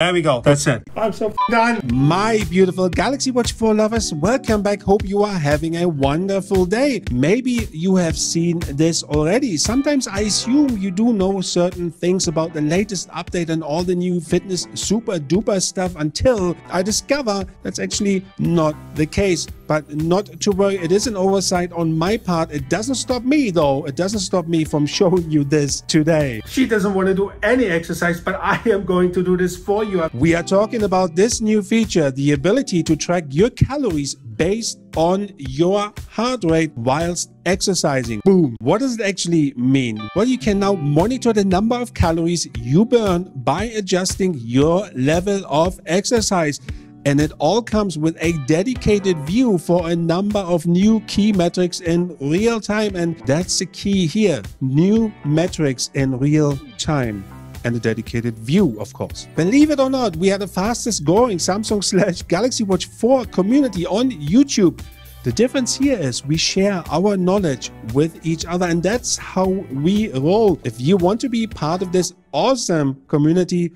There we go. That's it. I'm so done. My beautiful Galaxy Watch 4 lovers, welcome back. Hope you are having a wonderful day. Maybe you have seen this already. Sometimes I assume you do know certain things about the latest update and all the new fitness super duper stuff until I discover that's actually not the case. But not to worry, it is an oversight on my part. It doesn't stop me though. It doesn't stop me from showing you this today. She doesn't want to do any exercise, but I am going to do this for you. We are talking about this new feature, the ability to track your calories based on your heart rate whilst exercising. Boom. What does it actually mean? Well, you can now monitor the number of calories you burn by adjusting your level of exercise. And it all comes with a dedicated view for a number of new key metrics in real time. And that's the key here. New metrics in real time. And a dedicated view, of course. Believe it or not, we are the fastest growing Samsung/Galaxy Watch 4 community on YouTube. The difference here is we share our knowledge with each other, and that's how we roll. If you want to be part of this awesome community,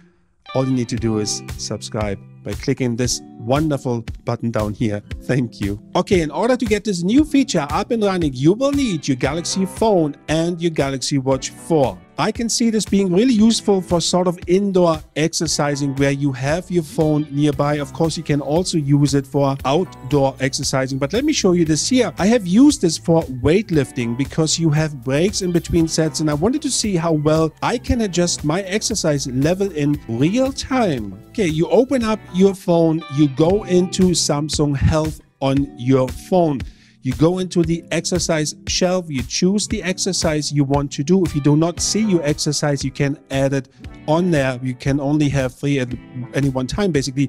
all you need to do is subscribe by clicking this wonderful button down here. Thank you. Okay, in order to get this new feature up and running, you will need your Galaxy phone and your Galaxy Watch 4. I can see this being really useful for sort of indoor exercising where you have your phone nearby. Of course, you can also use it for outdoor exercising, but let me show you this here. I have used this for weightlifting because you have breaks in between sets, and I wanted to see how well I can adjust my exercise level in real time. Okay, you open up your phone, you go into Samsung Health on your phone. You go into the exercise shelf, you choose the exercise you want to do. If you do not see your exercise, you can add it on there. You can only have 3 at any one time, basically.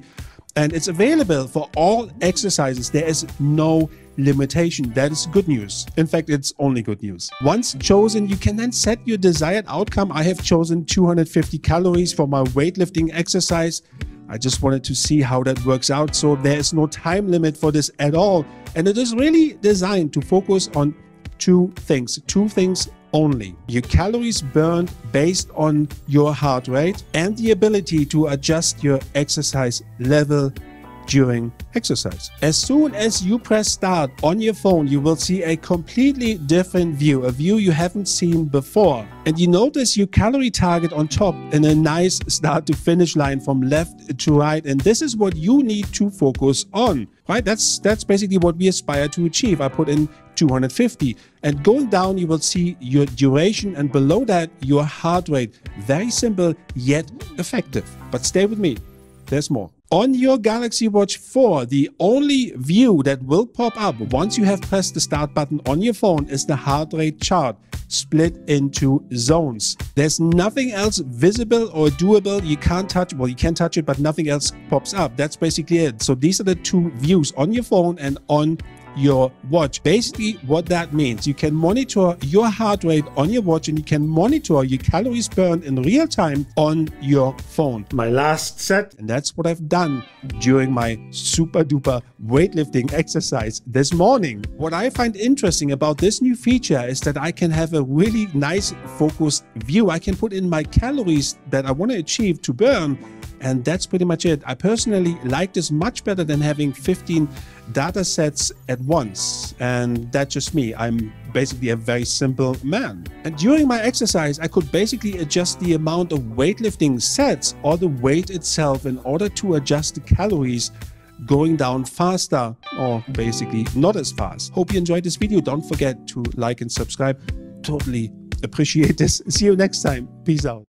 And it's available for all exercises. There is no limitation. That is good news. In fact, it's only good news. Once chosen, you can then set your desired outcome. I have chosen 250 calories for my weightlifting exercise. I just wanted to see how that works out. So there is no time limit for this at all. And it is really designed to focus on two things only. Your calories burned based on your heart rate and the ability to adjust your exercise level during exercise. As soon as you press start on your phone, you will see a completely different view, a view you haven't seen before. And you notice your calorie target on top in a nice start to finish line from left to right. And this is what you need to focus on, right? That's basically what we aspire to achieve. I put in 250, and going down, you will see your duration, and below that, your heart rate. Very simple, yet effective. But stay with me. There's more. On your Galaxy Watch 4, the only view that will pop up once you have pressed the start button on your phone is the heart rate chart split into zones. There's nothing else visible or doable. You can't touch, well, you can touch it, but nothing else pops up. That's basically it. So these are the two views on your phone and on your watch. Basically what that means, you can monitor your heart rate on your watch and you can monitor your calories burned in real time on your phone. My last set, and that's what I've done during my super duper weightlifting exercise this morning. What I find interesting about this new feature is that I can have a really nice focused view. I can put in my calories that I want to achieve to burn, and that's pretty much it. I personally like this much better than having 15 data sets at once, and that's just me. I'm basically a very simple man. And during my exercise, I could basically adjust the amount of weightlifting sets or the weight itself in order to adjust the calories going down faster or basically not as fast. Hope you enjoyed this video. Don't forget to like and subscribe. Totally appreciate this. See you next time. Peace out.